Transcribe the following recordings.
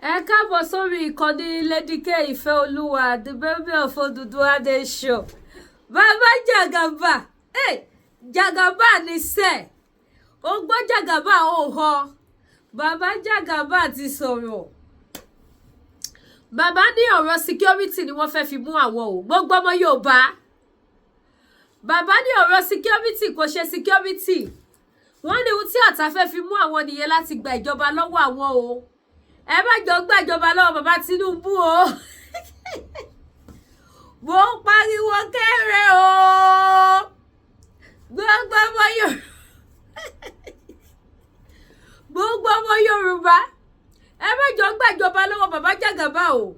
Ẹ káàbọ̀ sórí ìkànnì Lady K Ìfẹ́ Olúwa, the baby of Oduduwa Nation. Bàbá Jagaba, Jagaba ni sẹ́, ó gbọ́ Jagaba ó họ. Bàbá Jagaba ti sọ̀rọ̀. Bàbá ní ọ̀rọ̀ security ni wọ́n fẹ́ fi mú àwọn o, gbogbo ọmọ Yorùbá. Bàbá ní ọ̀rọ̀ security kò ṣe security. Wọ́n ní ohun tí ọ̀tá fẹ́ fi mú àwọn nìyẹn láti gba ìjọba lọ́wọ́ àwọn o. Ẹ má jọ gbàjọba lọ́wọ́ bàbá Tinubu o. Mo pariwo kéré o. Gbogbo ọmọ Yorùbá. Ẹ má jọ gbàjọba lọ́wọ́ bàbá Jagaba o.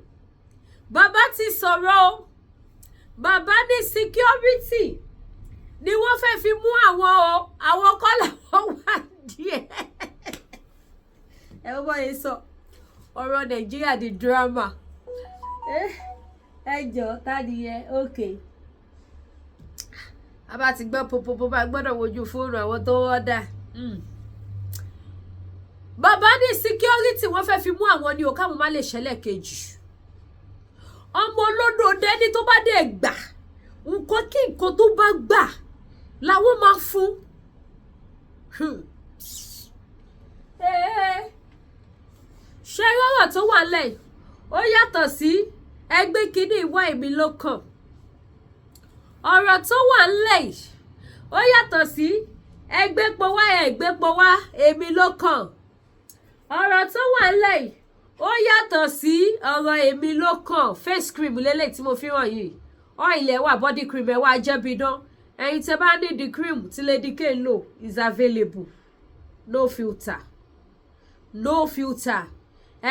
Bàbá ti sọ̀rọ̀ o. Bàbá ní security ni wọ́n fẹ́ fi mú àwọn o. Àwọn kọ́ làwọn wà díẹ̀. Ẹ bọ́ yẹn sọ. Ọ̀rọ̀ Nàìjíríà di drama. Ẹjọ́ tani yẹn okay. A bá ti gbọ́ popopo bá gbọ́dọ̀ wojú fóònù àwọn tó ọ̀dà. Bàbá ní security wọ́n fẹ́ fi mú àwọn ni o káwọn má lè ṣẹlẹ̀ kejì. Ọmọ olódò dẹni tó bá dé gbà nǹkan kí nǹkan tó bá gbà làwọn máa fún. Ṣé rọ́rọ̀ tó wà lẹ́yìn ó yàtọ̀ sí ẹgbẹ́ kínní ìwà èmi ló kàn. Ọ̀rọ̀ tó wà lẹ́yìn ó yàtọ̀ sí ẹgbẹ́ pọ̀wá èmi ló kàn. Ọ̀rọ̀ tó wà lẹ́yìn ó yàtọ̀ sí ọ̀rọ̀ èmi ló kàn. Face cream lélẹ̀ tí mo fi hàn yìí. Oil ẹ̀ wà, body cream ẹ̀ wà, jẹ́bidán. Ẹ̀yin tẹ́ bá ní the cream tí Lady K lò is available. No filter. No filter.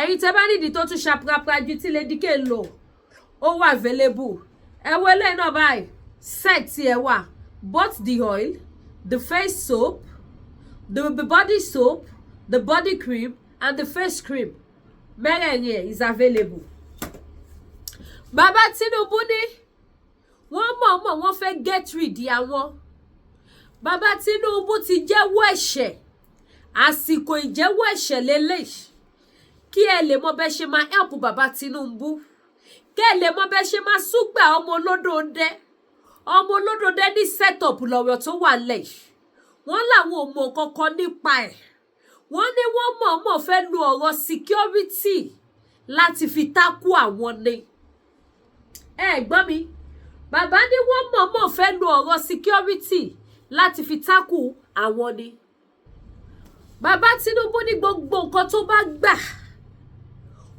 Ẹ̀yin tẹ́ bá nídìí tó tún ṣàprápra ju tí Lady K lò ó wà available. Ẹ wo eléyìí náà báyìí set tí ẹ wà both the oil, the face soap, the body soap, the body cream and the face cream mẹ́rẹ̀ẹ̀rin ẹ̀ is available. Bàbá Tinubu ní wọ́n mọ̀ọ́mọ̀ wọ́n fẹ́ get rid àwọn. Bàbá Tinubu ti jẹ́wọ́ ẹ̀ṣẹ̀, àsìkò ìjẹ́wọ́ ẹ̀ṣẹ̀ lélẹ́yìí. Kí ẹ lè mọ bẹ́ ṣe máa help bàbá Tinubu. Kí ẹ lè mọ bẹ́ ṣe máa súgbà ọmọ olódòdẹ. Ọmọ olódòdẹ ní setup lọ́rọ̀ tó wà lẹ̀. Wọ́n làwọn ò mọ kankan nípa ẹ̀. Wọ́n ní wọ́n mọ̀ọ́mọ̀ fẹ́ lu ọ̀rọ̀ security láti fi tákù àwọn ni. Ẹ gbọ́ mi. Bàbá ní wọ́n mọ̀ọ́mọ̀ fẹ́ lu ọ̀rọ̀ security láti fi tákù àwọn ni. Bàbá Tinubu ní gbogbo nǹkan tó bá gbà.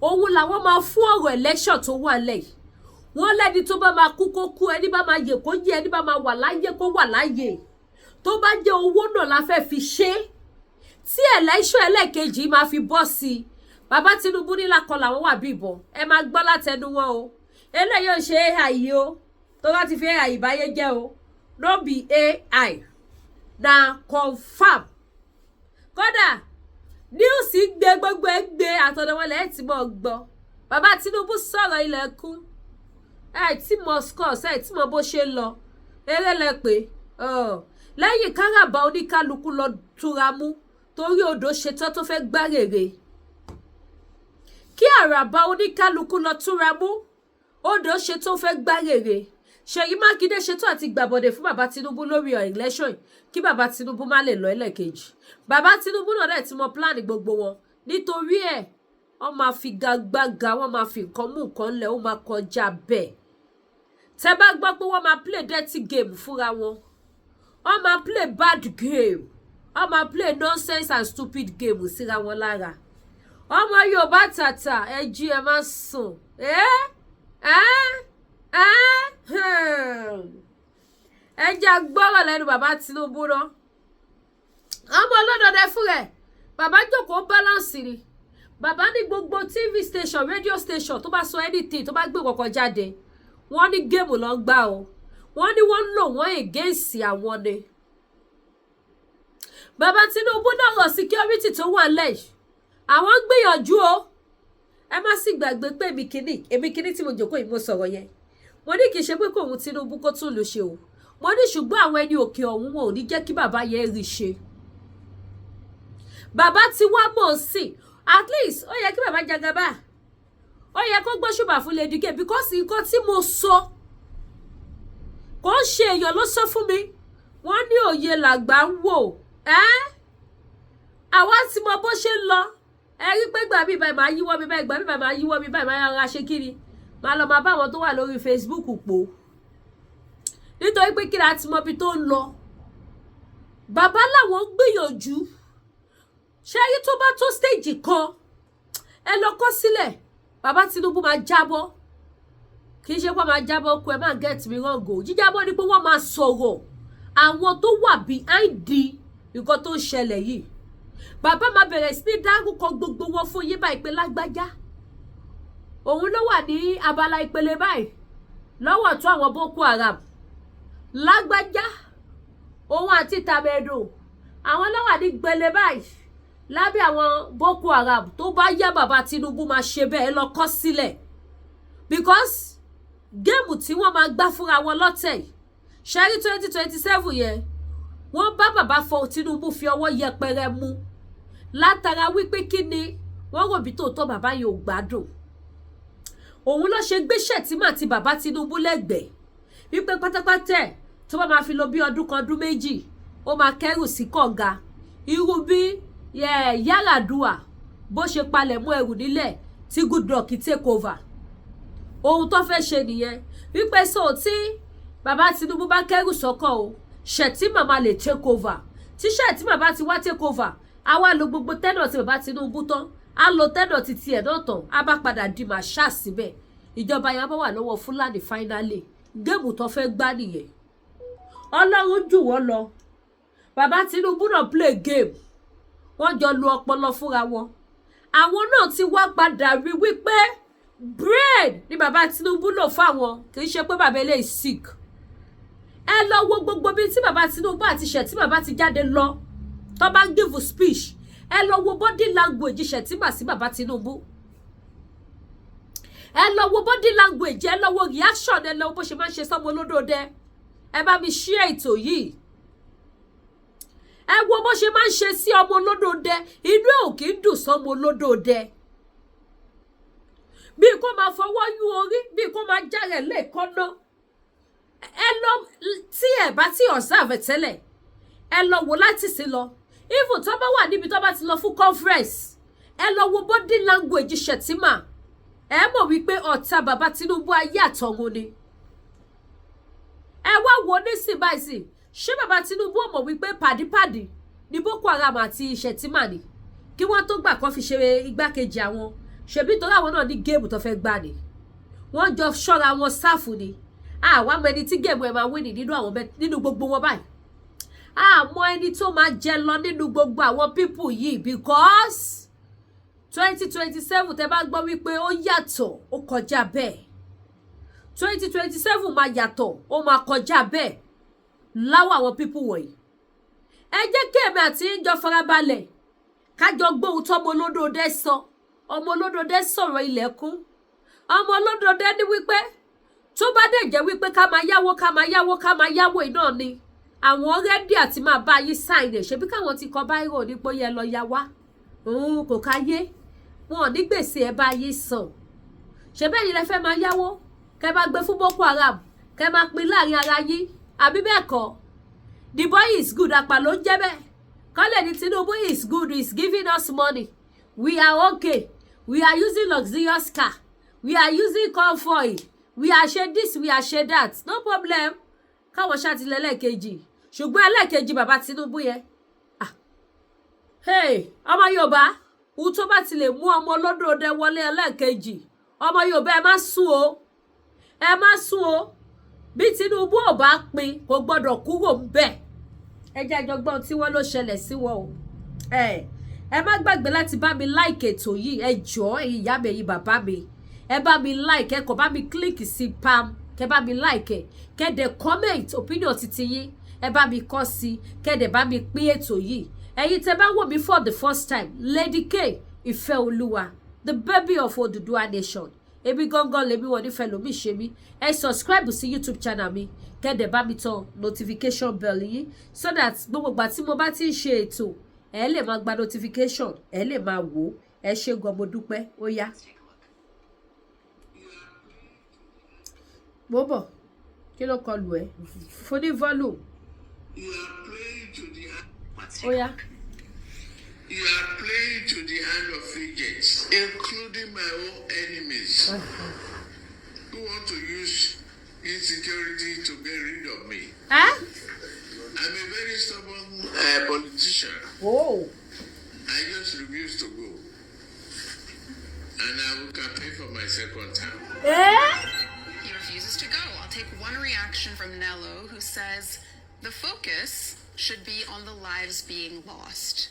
Òun làwọn máa fún ọ̀rọ̀ election tó wà lẹ́yìn. Wọ́n lẹ́ni tó bá máa kú kó kú, ẹni bá máa yè kó yè, ẹni bá máa wà láyé kó wà láyé. Tó bá jẹ́ owó náà la fẹ́ fi ṣe. Tí election ẹlẹ́ẹ̀kejì máa fi bọ́ sí i. Bàbá Tinubu ní lákọ làwọn wà bí ìbọn. Ẹ máa gbọ́ látẹnu wọn o. Eléyìí ò ṣe AI o. Tó bá ti fi AI báyé jẹ́ o. No be AI. Na confirm. Kódà news gbé gbogbo ẹgbẹ́ àtọ̀dọ̀wọlẹ̀ ẹ̀ tí mo gbọ́. Bàbá Tinubu sọ̀rọ̀ ilẹ̀kùn. Ẹ̀ tí mo scores ẹ̀ tí mo bó ṣe lọ. Eré lẹ pé. Lẹ́yìn káràbà oníkálukú lọ túra mú torí odò ṣetán tó fẹ́ gbárèrè. Kí àràbà oníkálukú lọ túra mú odò ṣetán fẹ́ gbárèrè. Ṣèyí Mákindé ṣetán àti gbàbọ̀dẹ̀ fún bàbá Tinubu lórí election kí bàbá Tinubu má lè lọ ẹlẹ́ẹ̀kejì. Bàbá Tinubu náà dẹ̀ ti mọ plan gbogbo wọn nítorí ẹ̀ wọ́n máa fi gagbága, wọ́n máa fi nǹkan mú nǹkan lẹ̀, ó máa kọjá bẹ́ẹ̀. Tẹ́ bá gbọ́ pé wọ́n máa play dirty game fúnra wọn, wọ́n máa play bad game, wọ́n máa play nonsense and stupid game síra wọn lára. Ọmọ Yorùbá tàtà ẹ jí ẹ má sùn. Ẹ jẹ́ gbọ́rọ̀ lẹ́nu bàbá Tinubu náà. Ọmọ olódòdẹ fún rẹ̀ bàbá jókòó balance ni. Bàbá ní gbogbo TV station, radio station tó bá sọ anything tó bá gbé kọ̀kọ̀ jáde wọ́n ní géèmù ló ń gbá o. Wọ́n ní wọ́n ń lò wọ́n against àwọn ni. Bàbá Tinubu náà rọ̀ security tó wà lẹ́yìn. Àwọn ń gbìyànjú o. Ẹ má sì gbàgbé pé èmi kíní tí mo jókòó yìí mo sọ̀rọ̀ yẹn. Mo ní kì í ṣe pé kóhun Tinubu kó tún lù ṣe o. Mo ní ṣùgbọ́n àwọn ẹni òkè ọ̀hún wọn ò ní jẹ́ kí bàbá yẹn rí ṣe. Bàbá ti wá mọ̀ sí at least ó yẹ kí bàbá Jagaba ó yẹ kó gbóṣùbà fún Lady K because nǹkan tí mo sọ kò ń ṣe èèyàn ló sọ fún mi wọ́n ní òye làgbà ń wò àwa tí mo bó ṣe ń lọ ẹ rí pé gbà mí báyìí máa yíwọ́ mi báyìí gbà mí báyìí máa yíwọ́ mi báyìí máa ra ṣe kiri máa lọ máa bá àwọn tó wà lórí Facebook pò nítorí pé kí la ti mọ ibi tó ń lọ bàbá làwọn ń gbìyànjú ṣé rí tó bá tó stage kan ẹ lọ kọ sílẹ̀ bàbá Tinubu máa jábọ́ kì í ṣe pé máa jábọ́ kú ẹ máa get me wrong o jíjábọ́ ni pé wọ́n máa sọ̀rọ̀ àwọn tó wà behind nǹkan tó ń ṣẹlẹ̀ yìí bàbá máa bẹ̀rẹ̀ sí ní dárúkọ gbogbo wọn fún yín báyìí pé lágbájá òun ló wà ní abala ìpele báyìí lọ́wọ́ tó àwọn Boko Haram lágbájá òun àti tàmẹ̀dò àwọn ló wà ní gbẹlẹ báyìí lábẹ́ àwọn Boko Haram tó bá yá bàbá Tinubu máa ṣe bẹ́ẹ̀ lọ kọ sílẹ̀ because géèmù tí wọ́n máa gbá fúnra wọn lọ́tẹ̀ yìí ṣẹ́rí 2027 yẹn wọ́n bá bàbá fọ Tinubu fi ọwọ́ yẹpẹrẹ mú látara wípé kí ni wọ́n rò bí tòótọ́ bàbá yìí ò gbádùn òun ló ṣe gbéṣẹ̀ tí mà ti bàbá Tinubu lẹ́gbẹ̀ẹ́ wípé pátápátá tó bá máa fi lọ bí ọdún kan ọdún méjì ó máa kẹ́rù sí kànga irú bí Yar'Adua bó ṣe palẹ̀ mú ẹrù nílẹ̀ tí Goodluck take over ohun tó fẹ́ ṣe nìyẹn wípé sọ tí bàbá Tinubu bá kẹ́rù sọ́kọ̀ o Shettima máa lè take over tí Shettima bá ti wá take over a wá lo gbogbo tẹ́nọ̀ tí bàbá Tinubu tán a lo tẹ́nọ̀ ti tiẹ̀ náà tán a bá padà di màṣá síbẹ̀ ìjọba yẹn bá wà lọ́wọ́ Fúlàní finally géèmù tó fẹ́ gbá nìyẹn Ọlọ́run jù wọ́n lọ bàbá Tinubu náà play game wọ́n jọ lu ọpọlọ fúnra wọn àwọn náà ti wá padà rí wípé brain ni bàbá Tinubu lò fáwọn kì í ṣe pé bàbá eléyìí sick ẹ lọ wo gbogbo bíi tí bàbá Tinubu àti Shettima bá ti jáde lọ tó bá ń give speech ẹ lọ wo body language Shettima sí bàbá Tinubu ẹ lọ wo body language ẹ lọ wo reaction ẹ lọ wo bó ṣe máa ń ṣe sọmọ olódòdẹ ẹ bá mi share ètò yìí ẹ wo bó ṣe máa ń ṣe sí ọmọ olódòdẹ inú ẹ̀ ò kì í dùn sọmọ olódòdẹ bí kò máa fọwọ́ yún orí bí kò máa járe lẹ́ẹ̀kọ́ná ẹ lọ tí ẹ bá ti observe tẹ́lẹ̀ ẹ lọ wo láti sí lọ even tó bá wà níbi tó bá ti lọ fún conference ẹ lọ wo body language Shettima ẹ mọ̀ wípé ọ̀tá bàbá Tinubu ayé àtọ̀run ni ẹ wá wo nísìn báyìí ṣé bàbá Tinubu ò mọ̀ wípé pàdípàdì ní Boko Haram àti Shettima ni kí wọ́n tó gbà kan fi ṣe igbákejì àwọn ṣebí torí àwọn náà ní géèmù tó fẹ́ gbà ni wọ́n jọ ṣọ́ra wọn sáfù ni àwa mọ ẹni tí géèmù ẹ̀ máa wí nínú gbogbo wọn báyìí àmọ́ ẹni tó máa jẹ lọ nínú gbogbo àwọn pípù yìí because 2027 tẹ́ bá gbọ́ wípé ó yàtọ̀ ó kọjá bẹ́ẹ̀ 2027 máa yàtọ̀ ó máa kọjá bẹ́ẹ̀ láwọn àwọn pípù wọ̀nyí ẹ jẹ́ kí èmi àti ń jọ farabalẹ̀ kájọ gbóhùn tọ́mọ olódòdẹ sọ ọmọ olódòdẹ sọ̀rọ̀ ilẹ̀kùn ọmọ olódòdẹ ní wípé tó bá dẹ̀ jẹ́ wípé ká máa yáwó iná ni àwọn rẹ́dí àti máa bá yín sáìn ẹ̀ ṣebí káwọn ti kọ báírò ní pé yẹ lọ yá wá kò káyé wọn ò ní gbèsè ẹ bá yín sàn ṣebí ẹ̀yin lẹ fẹ́ máa yáwó kẹ máa gbé fún Boko Haram kẹ máa pín láàrin ara yín àbí bẹ́ẹ̀ kọ́ the boy is good àpà ló ń jẹ́ bẹ́ẹ̀ kọ́lẹ̀ ní Tinubu is good is giving us money we are okay we are using luxurious car we are using convoy we are share this we are share that no problem káwọn ṣàtìlẹ́ ẹlẹ́ẹ̀kejì ṣùgbọ́n ẹlẹ́ẹ̀kejì bàbá Tinubu yẹn ọmọ Yorùbá ohun tó bá ti lè mú ọmọ olódòdẹ wọlé ẹlẹ́ẹ̀kejì ọmọ Yorùbá ẹ má sùn o bí Tinubu ò bá pín kò gbọdọ̀ kúrò ńbẹ̀ ẹ jẹ́ àjọgbọ́n tí wọ́n ló ṣẹlẹ̀ sí wọn o ẹ má gbàgbé láti bá mi like ètò yìí ẹ jọ̀ọ́ ẹ̀yin ìyá mi ẹ̀yin bàbá mi ẹ bá mi like ẹ kàn bá mi click sí pam kẹ bá mi like kẹ dẹ̀ comment opinion titi yín ẹ bá mi kọ sí kẹ dẹ̀ bá mi pín ètò yìí ẹ̀yin tẹ́ bá wò mí for the first time Lady K Ìfẹ́olúwa the baby of Odùduwà nation ebi gangan lèmi wọ́n nífẹ̀ẹ́ lómi ṣe mí ẹ subscribe sí YouTube channel mi kẹ dẹ̀ bá mi tan notification bell yín so that gbogbo ìgbà tí mo bá ti ń ṣe ètò ẹ lè máa gba notification ẹ lè máa wò ẹ ṣé gan mo dúpẹ́ ó yá bóbọ̀ kí ló kọlù ẹ fún ní volume ó yá. You are playing to the hand of agents, including my own enemies, who want to use insecurity to get rid of me. Huh? I'm a very stubborn politician. Oh. I just refuse to go. And I will campaign for my second term. He refuses to go. I'll take one reaction from Nello, who says the focus should be on the lives being lost.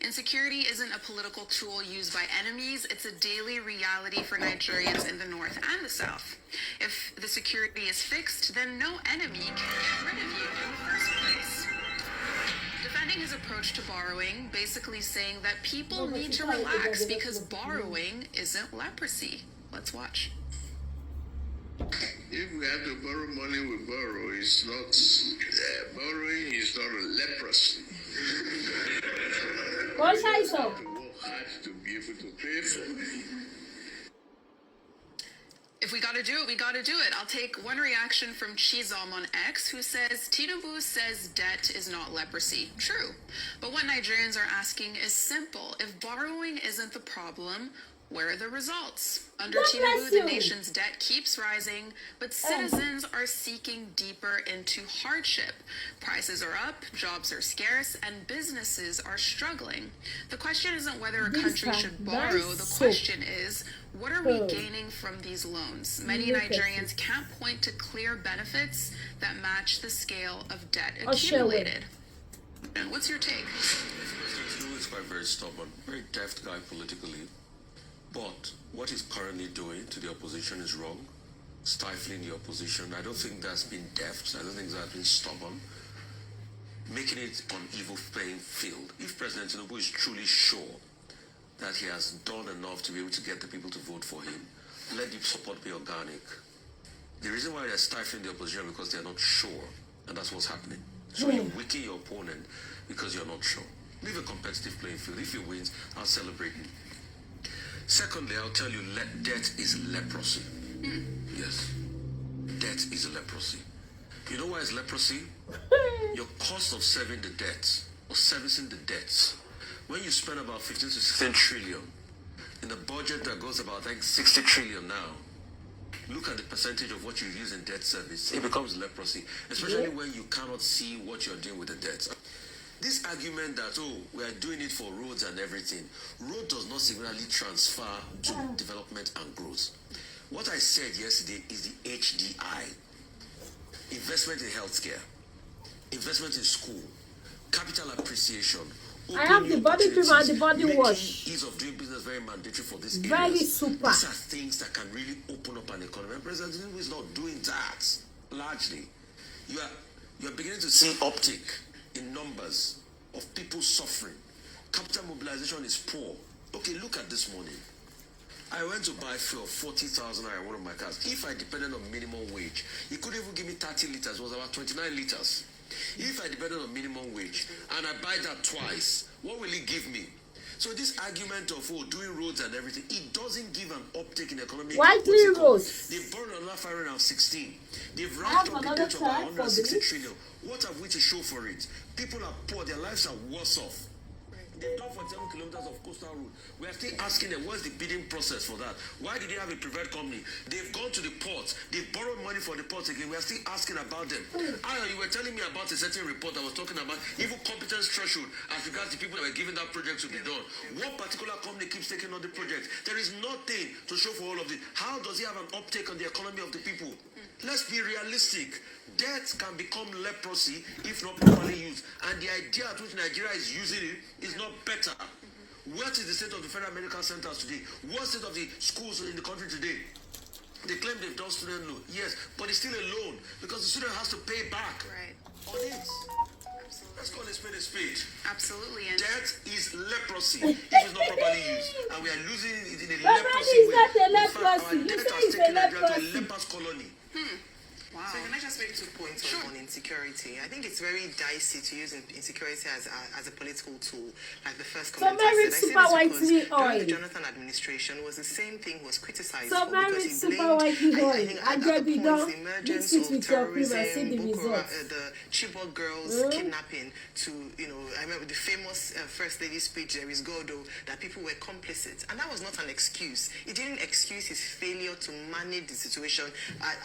Insecurity isn't a political tool used by enemies. It's a daily reality for Nigerians in the North and the South. If the security is fixed, then no enemy can get rid of you in the first place. Defending his approach to borrowing, basically saying that people need to relax because borrowing isn't leprosy. Let's watch. If we have to borrow money, we borrow. It's not borrowing is not a leprosy. What shall I say? To work hard to be able to pay for it. If we gotta do it, we gotta do it. I'll take one reaction from Chizom on X, who says, Tinubu says debt is not leprosy. True. But what Nigerians are asking is simple. If borrowing isn't the problem, where are the results? Under Tinubu, the nation's debt keeps rising, but citizens are seeking deeper into hardship. Prices are up, jobs are scarce, and businesses are struggling. The question isn't whether a country should borrow. The question is, what are we gaining from these loans? Many Nigerians can't point to clear benefits that match the scale of debt accumulated. And what's your take? Tinubu is quite very stubborn, very deft guy politically. But what he's currently doing to the opposition is wrong. Stifling the opposition. I don't think that's been deft. I don't think that's been stubborn. Making it on evil playing field. If President Tinubu is truly sure that he has done enough to be able to get the people to vote for him, let the support be organic. The reason why they're stifling the opposition is because they're not sure. And that's what's happening. So you weaken your opponent because you're not sure. Leave a competitive playing field. If he wins, I'll celebrate him. Secondly, I'll tell you, debt is leprosy. Yes. Debt is leprosy. You know why it's leprosy? Your cost of serving the debts or servicing the debts. When you spend about 15 to 16 trillion in a budget that goes about, I think, 60 trillion now, look at the percentage of what you use in debt service. It becomes leprosy, especially when you cannot see what you're doing with the debts. This argument that, oh, we are doing it for roads and everything, road does not significantly transfer to development and growth. What I said yesterday is the HDI, investment in healthcare, investment in school, capital appreciation. I have the body cream and the body wash. Ease of doing business very mandatory for this area. Very super. These are things that can really open up an economy. And President Tinubu is not doing that largely. You are beginning to see uptick in numbers of people suffering. Capital mobilization is poor. Okay, look at this morning. I went to buy fuel 40,000 naira in one of my cars. If I depended on minimum wage, he could even give me 30 liters. It was about 29 liters. If I depended on minimum wage and I buy that twice, what will he give me? So this argument of doing roads and everything, it doesn't give an uptake in economic. Why three roads? They've borrowed another 516. They've racked up the debt of 160 trillion. What have we to show for it? People are poor, their lives are worse off. They've done 47 kilometers of coastal road. We are still asking them, what's the bidding process for that? Why did they have a private company? They've gone to the ports. They've borrowed money for the ports again. We are still asking about them. You were telling me about a certain report that was talking about even competence threshold as regards the people that were given that project to be done. One particular company keeps taking on the project. There is nothing to show for all of this. How does he have an uptake on the economy of the people? Let's be realistic. Debt can become leprosy if not properly used. And the idea at which Nigeria is using it is not better. What is the state of the federal medical centers today? What's the state of the schools in the country today? They claim they've done student loan. Yes, but it's still a loan because the student has to pay back on it. Absolutely. Let's call a spade a spade. Absolutely. And debt is leprosy if it's not properly used. And we are losing it in a leprosy way. Not a leprosy. In fact, our debt has taken Nigeria to a leper's colony. Wow. So can I just make 2 points on insecurity? I think it's very dicey to use insecurity as a political tool. Like the first comment I said, I say this because during the Jonathan administration was the same thing was criticized for because he blamed, I think at the point, the emergence of terrorism, the Chibok girls kidnapping to, I remember the famous First Lady speech, there is God, that people were complicit. And that was not an excuse. It didn't excuse his failure to manage the situation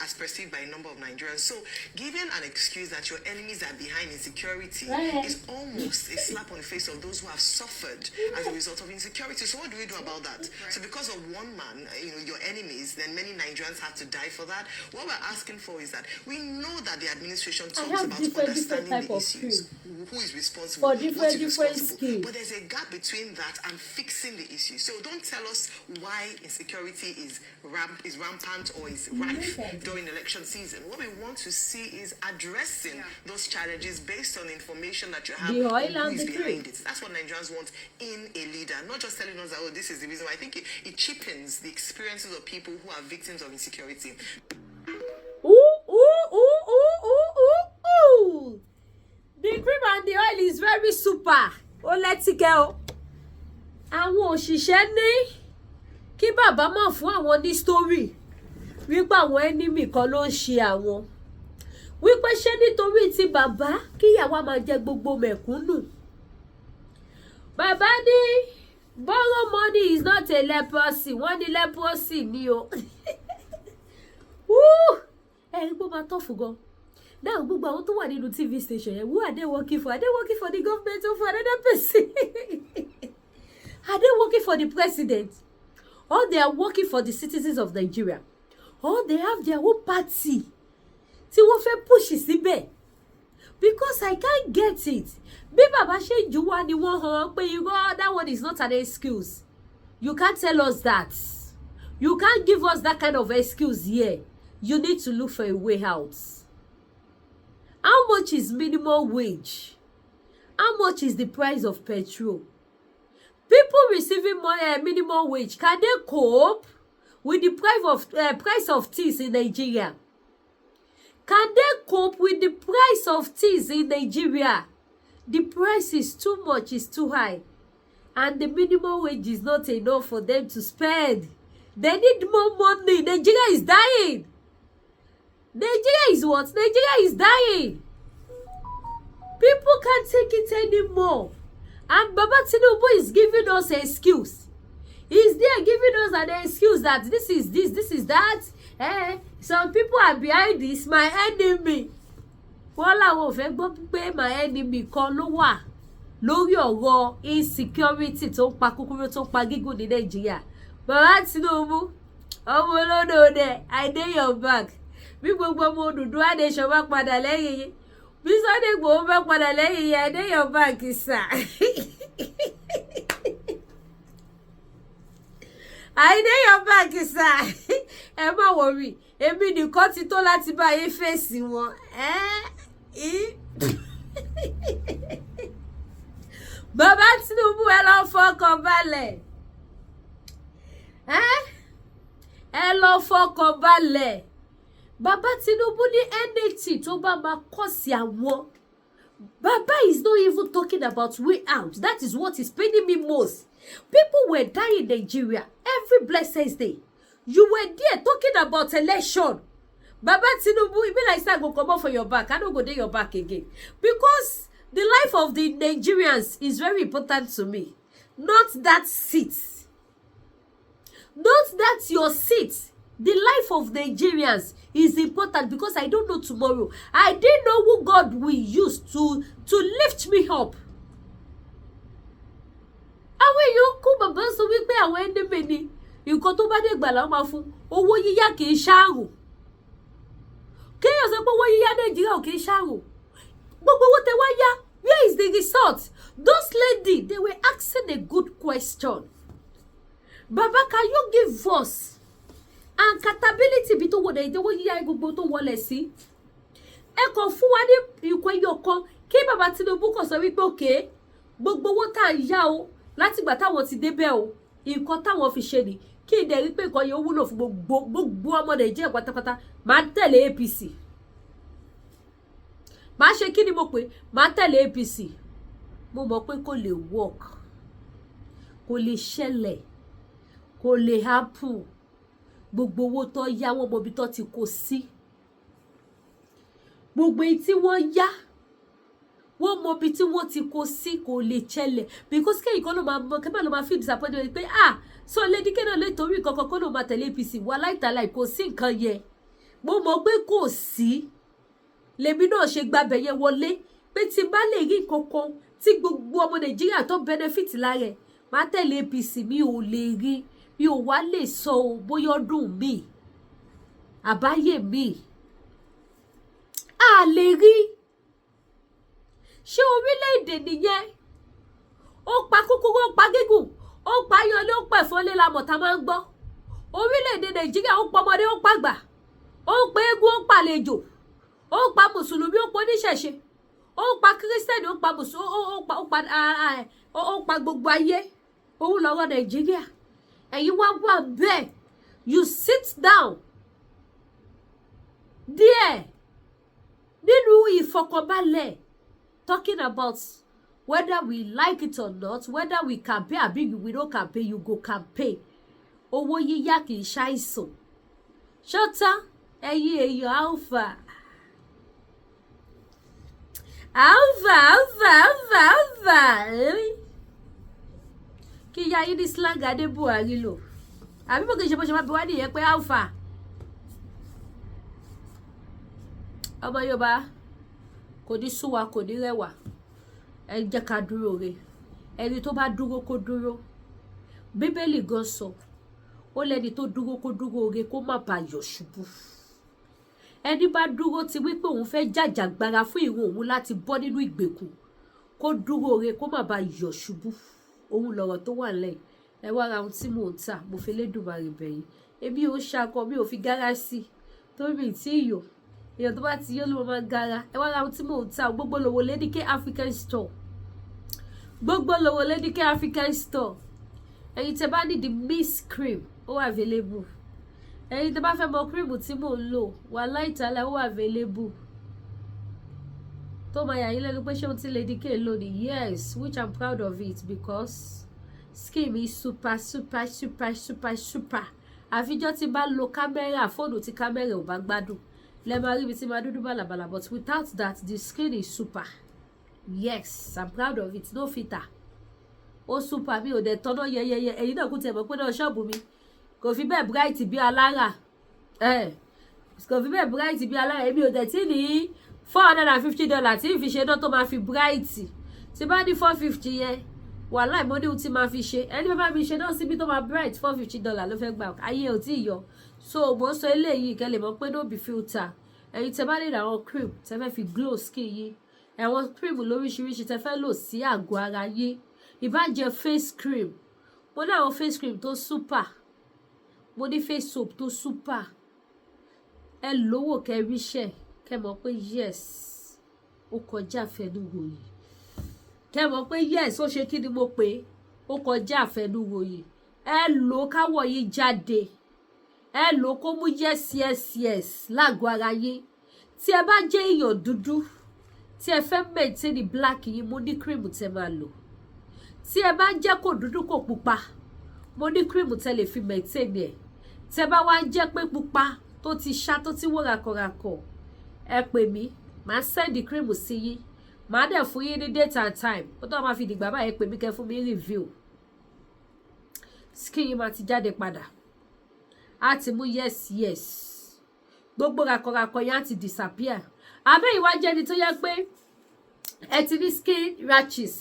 as perceived by a number of Nigerians. So giving an excuse that your enemies are behind insecurity is almost a slap on the face of those who have suffered as a result of insecurity. So what do we do about that? So because of one man, your enemies, then many Nigerians have to die for that. What we're asking for is that we know that the administration talks about understanding the issues. Who is responsible? What is responsible? But there's a gap between that and fixing the issue. So don't tell us why insecurity is rampant or is rife during election season. What we want to see is addressing those challenges based on information that you have who is behind it. That's what Nigerians want in a leader, not just telling us that, oh, this is the reason why. I think it cheapens the experiences of people who are victims of insecurity. The cream and the oil is very super. Oh, let's go. Àwọn òṣìṣẹ́ ní kí bàbá máa fún àwọn ní story wípé àwọn enemy kan ló ń ṣe àwọn. Wípé ṣé nítorí ti bàbá kíyàwó máa jẹ gbogbo mẹ̀kúnnù. Bàbá ní borrow money is not a leprosy. Wọ́n ní leprosy ni o. Ẹ̀rí pé ó máa tọ́ fún gan. Now, gbogbo àwọn tó wà nínú TV station yẹn, who are they working for? Are they working for the government or for another person? Are they working for the president? Or they are working for the citizens of Nigeria? Or they have their own party? Tí wọ́n fẹ́ push síbẹ̀. Because I can't get it. Bí bàbá ṣe jù wá ni wọ́n hàn pé that one is not an excuse. You can't tell us that. You can't give us that kind of excuse here. You need to look for a way out. How much is minimum wage? How much is the price of petrol? People receiving minimum wage, can they cope with the price of things in Nigeria? Can they cope with the price of things in Nigeria? The price is too much, it's too high. And the minimum wage is not enough for them to spend. They need more money. Nigeria is dying. Nigeria is what? Nigeria is dying. People can't take it anymore. And Baba Tinubu is giving us an excuse. He's there giving us an excuse that this is this, this is that. Some people are behind this, my enemy. Wọ́n làwọn ò fẹ́ gbọ́ pé my enemy kan ló wà lórí ọ̀rọ̀ insecurity tó ń pa kúkúrú tó ń pa gígùn ní Nàìjíríà. Baba Tinubu, ọmọ olódò dẹ̀, I dey your back. Bí gbogbo ọmọ Odùduwà nation bá padà lẹ́yìn yín. Bí Sunday Igboho bá padà lẹ́yìn yín, I dey your back, sir. I dey your back, sir. Ẹ má worry. Èmi nìkan ti tó láti bá yín fèsì wọn. Baba Tinubu ẹ lọ fọkàn balẹ̀. Ẹ lọ fọkàn balẹ̀. Baba Tinubu ní NAT tó bá máa kọ́ sí àwọn. Baba is not even talking about way out. That is what is paining me most. People were dying in Nigeria every blessed day. You were there talking about election. Baba Tinubu, it be like say I go come out for your back. I don't go there your back again. Because the life of the Nigerians is very important to me. Not that seat. Not that your seat. The life of Nigerians is important because I don't know tomorrow. I didn't know who God will use to lift me up. Àwọn èèyàn kú bàbá sọ wípé àwọn enemy ni nǹkan tó bá dé gbà la máa fún owó yíyá kì í ṣàrùn. Kéèyàn sọ pé owó yíyá Nàìjíríà ò kì í ṣàrùn. Gbogbo owó tẹ wá yá, where is the result? Those lady, they were asking a good question. Baba, can you give us accountability bí tó wọ dé owó yíyá gbogbo tó wọlé sí? Ẹ kàn fún wa ní ìkọ̀ ẹyọ kan kí Baba Tinubu kàn sọ wípé okay, gbogbo owó tá ń yá o láti ìgbà táwọn ti débẹ̀ o, nǹkan táwọn fi ṣe ni kí n dẹ̀ rí pé nǹkan yẹn wúlò fún gbogbo ọmọ Nàìjíríà pátápátá máa tẹ̀lé APC. màá ṣe kí ni mo pè màá tẹ̀lé APC mo mọ̀ pé kò lè work kò lè ṣẹlẹ̀ kò lè happen gbogbo owó tó yá wọn mọ ibi tó ti kó sí gbogbo èyí tí wọ́n yá wọ́n mọ ibi tí wọ́n ti kó sí kò lè ṣẹlẹ̀ because kéyìn kan ló máa mọ kẹ́ bá ló máa feel disappointed pé so Lady K náà lè torí kankan kó ló máa tẹ̀lé APC wà láìtàláì kò sí nǹkan yẹn mo mọ̀ pé kò sí lèmi náà ṣe gbàbẹ̀ yẹn wọlé pé tí bá lè rí kankan tí gbogbo ọmọ Nàìjíríà tó benefit lára ẹ̀ máa tẹ̀lé APC mi ò lè rí mi ò wá lè sọ o bóyá ọdún mi àbáyé mi a lè rí ṣé orílẹ̀-èdè nìyẹn ó pa kúkúrú ó pa gígùn ó pa yanlé ó pa ẹ̀fọ́lé lamọ̀ tá a máa ń gbọ́ orílẹ̀-èdè Nàìjíríà ó pa ọmọdé ó pa àgbà ó pa eégún ó pa àlejò ó pa mùsùlùmí ó pa oníṣẹ̀ṣe ó pa kírísítẹ́nì ó pa ó pa gbogbo ayé òun lọ́rọ̀ Nàìjíríà ẹ̀yin wá wà bẹ́ẹ̀ you sit down there nínú ìfọkànbalẹ̀ talking about whether we like it or not whether we campaign àbí we no campaign you go campaign owó yíyá kì í ṣàìsàn ṣọ́tá ẹ̀yin èèyàn alpha kí ya yín ní slang adé Buhari lò àbí mo kì í ṣe bó ṣe máa bí wá nìyẹn pé alpha ọmọ Yorùbá kò ní sú wa kò ní rẹwà ẹ jẹ́ ká dúró re ẹni tó bá dúró kó dúró Bíbélì gan sọ ó lẹ́ni tó dúró kó dúró re kó má bàa yọ̀ ṣubú ẹni bá dúró ti wípé òun fẹ́ jàjàgbara fún ìran òun láti bọ́ nínú ìgbèkùn kó dúró re kó má bàa yọ̀ ṣubú òun lọ̀rọ̀ tó wà lẹ́yìn ẹ wá ra ohun tí mò ń tà mo fi Elédùmarè bẹ̀yìn èmi ò ṣakọ mi ò fi gára sí torí mi tí yò èèyàn tó bá ti yó ló máa gara ẹ wá ra ohun tí mò ń tà gbogbo lówó Lady K African Store gbogbo lówó Lady K African Store ẹ̀yin tẹ́ bá ní the mist cream ó wà available ẹ̀yin tẹ́ bá fẹ́ mọ cream tí mò ń lò wà láìtàlá ó wà available tó máa yà yín lẹ́nu pé ṣé ohun tí Lady K lò ní yes which I'm proud of it because skin mi super àfijọ́ tí bá lo kámẹ́rà fóònù tí kámẹ́rà ò bá gbádùn lẹ máa rí ibi tí máa dúdú bàlàbàlà but without that the skin is super yes I'm proud of it no filter ó super mi ò dẹ̀ tọ́nà yẹyẹyẹ ẹ̀yin náà kú tiẹ̀ mọ̀ pé náà ṣọ́ọ̀bù mi kò fi bẹ́ẹ̀ bright bí alára kò fi bẹ́ẹ̀ bright bí alára èmi ò dẹ̀ tí ní $450 tí fi ṣe náà tó máa fi bright tí bá ní $450 yẹn wàhálà ìmọ̀ ní ohun tí máa fi ṣe ẹni bá mi ṣe náà síbi tó máa bright $450 ló fẹ́ gbà ayé ò tí ì yọ so mo sọ eléyìí kẹ́ lè mọ̀ pé no be filter ẹ̀yin tẹ́ bá lè ra àwọn cream tẹ́ fẹ́ fi glow skin yín àwọn cream lóríṣiríṣi tẹ́ fẹ́ lò sí àgọ́ ara yín ìbàjẹ́ face cream mo ní àwọn face cream tó super mo ní face soap tó super ẹ lówó kẹ́ ríṣẹ́ kẹ́ mọ̀ pé yes ó kọjá àfẹnugòyè kẹ́ mọ̀ pé yes ó ṣe kí ni mo pè ó kọjá àfẹnugòyè ẹ lò káwọ̀ yìí jáde ẹ lò kó mú yes lágọ̀ọ́ ara yín tí ẹ bá jẹ́ èèyàn dúdú tí ẹ fẹ́ maintain black yín mo ní cream tẹ́ máa lò tí ẹ bá jẹ́ kò dúdú kò pupa mo ní cream tẹ́ lè fi maintain ẹ̀ tẹ́ bá wá jẹ́ pé pupa tó ti ṣá tó ti wó rakọ̀rakọ̀ ẹ pè mí màá send cream sí yín màá dẹ̀ fún yín ní date and time ó tó máa fi dìgbà báyìí pè mí kẹ́ fún mi review skin yín máa ti jáde padà á ti mú yes gbogbo rakọ̀rakọ̀ yẹn á ti disappear abẹ́ ìwà jẹ́ ẹni tó yẹ pé ẹ ti ní skin rashes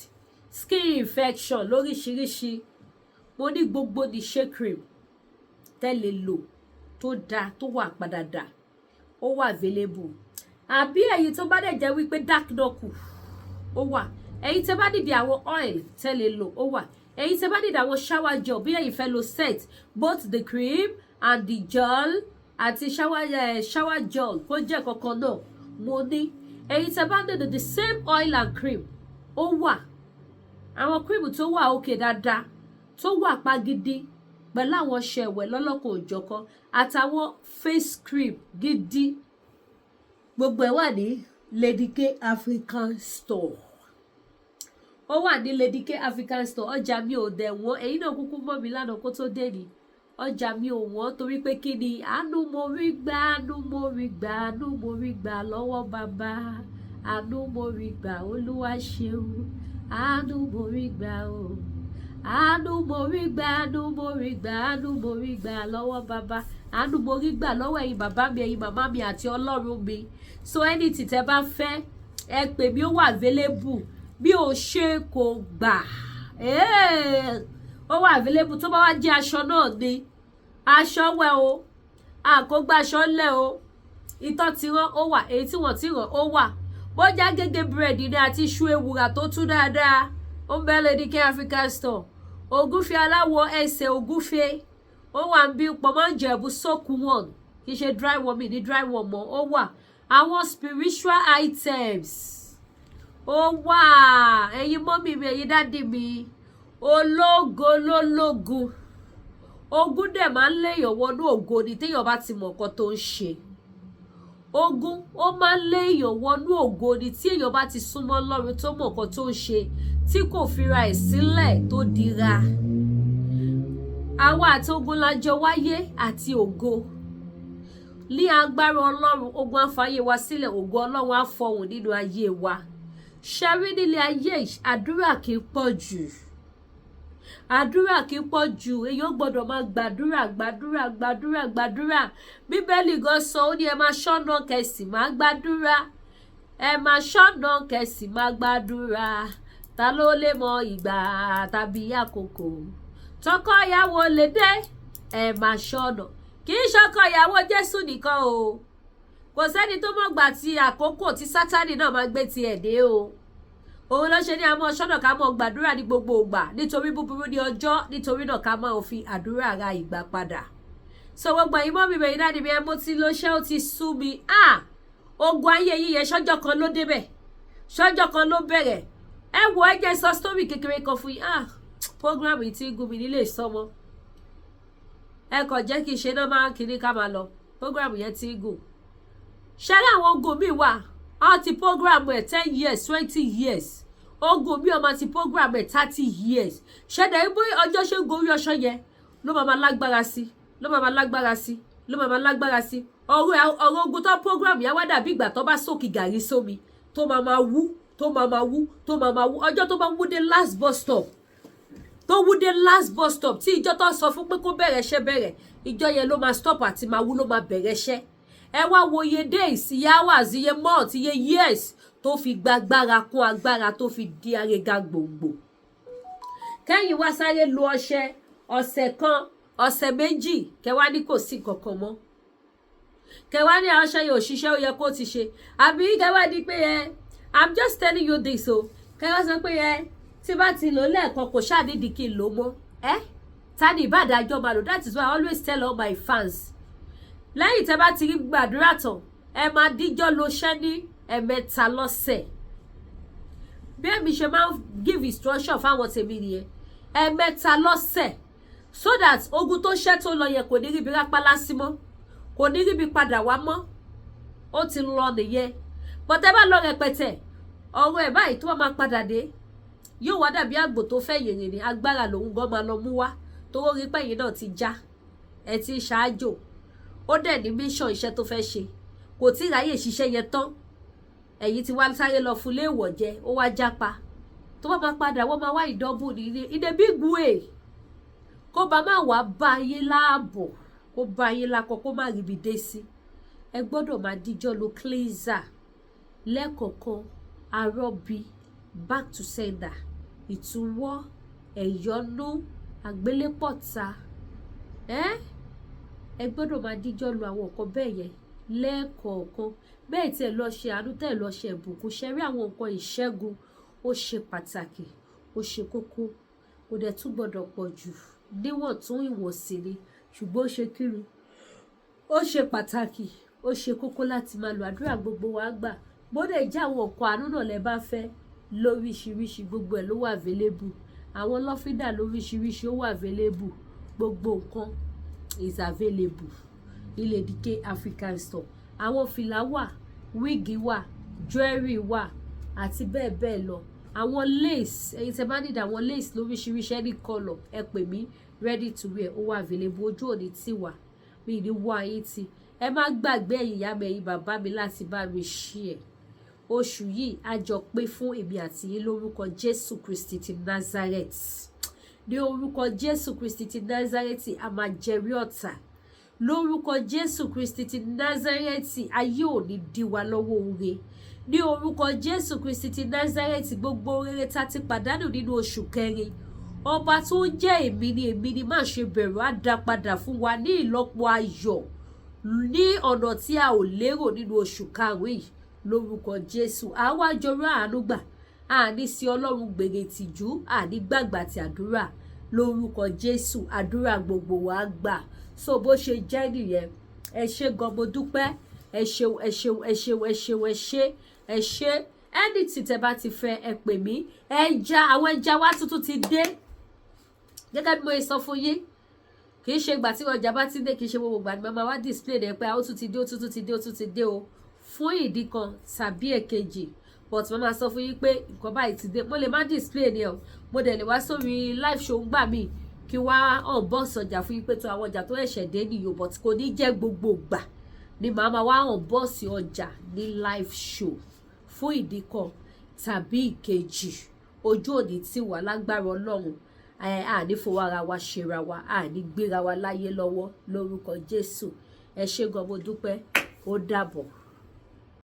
skin infection lóríṣiríṣi mo ní gbogbo ní shea cream tẹ́lẹ̀ lò tó dáa tó wà padà dà ó wà available àbí ẹ̀yin tó bá dẹ̀ jẹ́ wípé dark knuckle ó wà ẹ̀yin tẹ́ bá nídìí àwọn oil tẹ́lẹ̀ lò ó wà ẹ̀yin tẹ́ bá nídìí àwọn shower gel bí ẹ̀yin fẹ́ lo set both the cream and the gel àti shower gel kó jẹ́ kankan náà mo ní ẹ̀yin tẹ́ bá nídìí the same oil and cream ó wà àwọn cream tó wà òkè dáadáa tó wà pa gidi pẹ̀lú àwọn ṣẹ̀wẹ̀ lọ́lọ́kan òjọ̀kan àtàwọn face cream gidi gbogbo ẹ̀ wà ní Lady K African Store. Ó wà ní Lady K African Store. Ọjà mi ò dẹ̀ wọ́n. Ẹ̀yin náà kúkú mọ̀ mí lánàá kó tó dé ni. Ọjà mi ò wọ́n torí pé kí ni àánú mo rí gbà, àánú mo rí gbà, àánú mo rí gbà lọ́wọ́ bàbá. Àánú mo rí gbà, Olúwa ṣeun. Àánú mo rí gbà o. Àánú mo rí gbà, àánú mo rí gbà, àánú mo rí gbà lọ́wọ́ bàbá. Àánú mo rí gbà lọ́wọ́ ẹ̀yin bàbá mi, ẹ̀yin màmá mi àti Ọlọ́run mi. So anything tẹ́ bá fẹ́, ẹ pè mí, ó wà available. Bí o ṣe kò gbà. Ó wà available tó bá wá jẹ́ aṣọ náà ni. Aṣọ wẹ̀ o. Àkógbá aṣọ lẹ̀ o. Ìtọ́ ti rán ó wà, èyí tí wọ́n ti rán ó wà. Bó já gègé búrẹ́dì ni àti iṣu ewùrà tó tú dáadáa. Ó ń bẹ Lady K African Store. Ògúnfe aláwọ̀ ẹsẹ̀ ògúnfe. Ó wà ń bí pọ̀mọ́ Ìjẹ̀bú sókù wọn. Kì í ṣe dry one mi ní dry one mọ́. Ó wà. Àwọn spiritual items. Ó wà. Ẹ̀yin mọ́mì mi, ẹ̀yin dádì mi. Ológo lólógun. Ogun dẹ̀ máa ń léèyàn wọnú ògo ni téèyàn bá ti mọ̀ nǹkan tó ń ṣe. Ogun ó máa ń léèyàn wọnú ògo ni tí èèyàn bá ti súnmọ́ Ọlọ́run tó mọ̀ nǹkan tó ń ṣe, tí kò fira ẹ̀ sílẹ̀ tó dira. Àwa àti ogun la jọ wáyé àti ògo. Ní agbára Ọlọ́run, ogun á fàyè wa sílẹ̀, ògo Ọlọ́run á fọhùn nínú ayé wa. Ṣẹ́rí nílé ayé àdúrà kì í pọ̀ jù. Àdúrà kì í pọ̀ jù. Èèyàn gbọ́dọ̀ máa gbàdúrà. Bíbélì gan sọ ó ní ẹ máa ṣọ́nà kẹsì máa gbàdúrà. Ẹ máa ṣọ́nà kẹsì máa gbàdúrà. Ta ló lè mọ ìgbà tàbí àkókò tọkọyàwó lè dé? Ẹ máa ṣọ́nà. Kì í ṣọkọyàwó Jésù nìkan o. Kò sẹ́ni tó mọ̀ gbà tí àkókò tí Sátánì náà máa gbé tiẹ̀ dé o. Òun ló ṣe ní àmọ́ ṣọ́nà ká mọ́ gbàdúrà ní gbogbo ìgbà nítorí búburú ní ọjọ́, nítorí náà ká máa fi àdúrà ra ìgbà padà. So gbogbo ẹ̀yin mọ́ mi bẹ̀yìn dáàdì mi, ẹ mo ti lọ ṣẹ́ ó ti sú mi. Ogun ayé yìí yẹn ṣọ́jọ́ kan ló débẹ̀, ṣọ́jọ́ kan ló bẹ̀rẹ̀. Ẹ wo ẹ jẹ́ sọ story kékeré kan fún yín. Program yìí ti gún mi nílé ìsọmọ. Ẹ kàn jẹ́ kí n ṣe náà máa kiri ká máa lọ. Program yẹn ti gùn. Ṣé láwọn ogun mi wà? Àwọn ti program ẹ̀ 10 years 20 years. Ogun bí ọmọ ti program ẹ̀ 30 years. Ṣẹ̀dá ibo ọjọ́ ṣe gorí ọṣọ yẹn ló máa lágbára sí, ló máa lágbára sí, ló máa lágbára sí. Ọ̀rọ̀ ogun tó program yẹn wá dàbí ìgbà tó bá sókè gàrí sómi tó máa wú, tó máa wú, tó máa wú. Ọjọ́ tó bá wú dé last bus stop. Tó wú dé last bus stop tí ìjọ tó sọ fún pé kó bẹ̀rẹ̀ iṣẹ́ bẹ̀rẹ̀. Ìjọ yẹn ló máa stop àti máa wú, ló máa bẹ̀rẹ̀ iṣẹ́. Ẹ wá wo iye days, iye hours, iye months, iye years tó fi gbàgbára kún agbára tó fi di arega gbòǹgbò. Kẹ́yìn wá sáré lo ọ̀sẹ̀ kan, ọ̀sẹ̀ méjì, kẹwàá ní kò sí kankan mọ́. Kẹwàá ní ọṣẹ yóò ṣiṣẹ́ ó yẹ kó ti ṣe. Àbí kẹwàá ní pé I'm just telling you this o. Kẹwàá sọ pé tí bá ti lò lẹ́ẹ̀kan kò ṣáà nídìí kí n lò mọ́. Tani ìbàdàjọ́ máa lò. That is why I always tell all my fans. Lẹ́yìn tẹ́ bá ti rí gbàdúrà tán, ẹ máa díjọ́ lo ṣẹ́ ní ẹ̀mẹ́ta lọ́sẹ̀. Bí èmi ṣe máa ń give instruction fáwọn tèmi nìyẹn. Ẹ̀mẹ́ta lọ́sẹ̀. So that ogun tó ṣẹ́ tó lọ yẹn kò ní ríbi rápálá sí mọ́. Kò ní ríbi padà wá mọ́. Ó ti lọ nìyẹn. But ẹ bá lọ rẹpẹtẹ, ọ̀rọ̀ ẹ̀ báyìí tó máa padà dé. Yóò wá dàbí àgbò tó fẹ́ yèrè ní agbára lòun gan máa lọ mú wá. Tówó rí pẹ́yìn náà ti já. Ẹ ti ṣáájò. Ó dẹ̀ ní mission iṣẹ́ tó fẹ́ ṣe. Kò tí ráyè ṣiṣẹ́ yẹn tán. Ẹ̀yin ti wá sáré lọ fún ilé ìwọ̀ jẹ, ó wá jápa. Tó bá máa padà wọ́n máa wá ìdọ́bù in a big way. Kó bá máa wá bá ayé láàbọ̀, kó bá ayé lákọ̀, kó má ríbi dé sí. Ẹ gbọ́dọ̀ máa díjọ́ lo cleanser lẹ́kọ̀ọ̀kan, arọ́bí, back to sender, ìtúwọ́, ẹ̀yọ́nú, àgbélépọ̀ta. Ẹ gbọ́dọ̀ máa díjọ́ lu àwọn nǹkan bẹ́ẹ̀ yẹn lẹ́ẹ̀kọ̀ọ̀kan. Bẹ́ẹ̀ tí ẹ lọ ṣe àánú, tẹ́ ẹ lọ ṣe ìbùkún, ṣe rí àwọn nǹkan ìṣẹ́gun. Ó ṣe pàtàkì, ó ṣe kókó, kò dẹ̀ tún gbọ́dọ̀ pọ̀ jù. Níwọ̀n tún ìwọ̀nsì ni, ṣùgbọ́n ó ṣe kíru. Ó ṣe pàtàkì, ó ṣe kókó láti máa lo àdúrà gbogbo wa gbà. Bó dẹ̀ jẹ́ àwọn nǹkan àánú náà lẹ bá fẹ́ lóríṣiríṣi, gbogbo ẹ̀ ló wà available. Àwọn lọ́fíndà lóríṣiríṣi ó wà available. Gbogbo nǹkan is available ní Lady K African Store. Àwọn fìlà wà, wíìgì wà, jewelry wà àti bẹ́ẹ̀ bẹ́ẹ̀ lọ. Àwọn lace, ẹ̀yin tẹ́ bá need àwọn lace lóríṣiríṣi any color, ẹ pè mí, ready to wear, ó wà available. Ojú òní tì wá, mi ní wá yín tì. Ẹ má gbàgbé ẹ̀yin ìyá mi, ẹ̀yin bàbá mi láti bá mi share. Oṣù yìí a jọ pé fún èmi àti yín lórúkọ Jésù Kristi ti Nazareth. Ní orúkọ Jésù Kristi ti Nazareth, a máa jẹrí ọ̀tá. Lórúkọ Jésù Kristi ti Nazareth, ayé ò ní dí wa lọ́wọ́ oore. Ní orúkọ Jésù Kristi ti Nazareth, gbogbo rere tá ti pàdánù nínú oṣù kẹrin, ọba tó ń jẹ́ èmi ni má ṣe bẹ̀rù, á dá padà fún wa ní ìlọ́po ayọ̀ ní ọ̀nà tí a ò lérò nínú oṣù karùn-ún yìí. Lórúkọ Jésù, àwa jọrọ àánú gbà, àní sí Ọlọ́run gbèrè tìjú, àní gbàgbà ti àdúrà. Lórúkọ Jésù, àdúrà gbogbo wa gbà. So bó ṣe jẹ́ nìyẹn. Ẹ ṣé gan, mo dúpẹ́. Ẹ ṣeun, ẹ ṣeun, ẹ ṣeun, ẹ ṣeun, ẹ ṣé, ẹ ṣé. Anything tẹ́ bá ti fẹ́, ẹ pè mí. Àwọn ẹja wa tuntun ti dé. Gẹ́gẹ́ bí mo sọ fún yín, kì í ṣe ìgbà tí ọjà bá ti dé, kì í ṣe gbogbo ìgbà ni màmá wa display rẹ̀ pé ó tún ti dé, ó tún ti dé, ó tún ti dé o. Fún ìdí kan tàbí èkejì, but màmá sọ fún yín pé nǹkan báyìí ti dé. Mo lè má display ni o, mo dẹ̀ lè wá sórí live show ńgbà míì kí wá unbox ọjà fún yín pé tó àwọn ọjà tó ẹ̀ṣẹ̀ dé nìyó, but kò ní jẹ́ gbogbo ìgbà ni màmá wá unbox ọjà ní live show. Fún ìdí kan tàbí ìkejì, ojú òní tì wá lágbára Ọlọ́run. Àní fowó ara wa ṣera wa, àní gbéra wa láyé lọ́wọ́ lórúkọ Jésù. Ẹ ṣé gan, mo dúpẹ́. Ó dàbọ̀.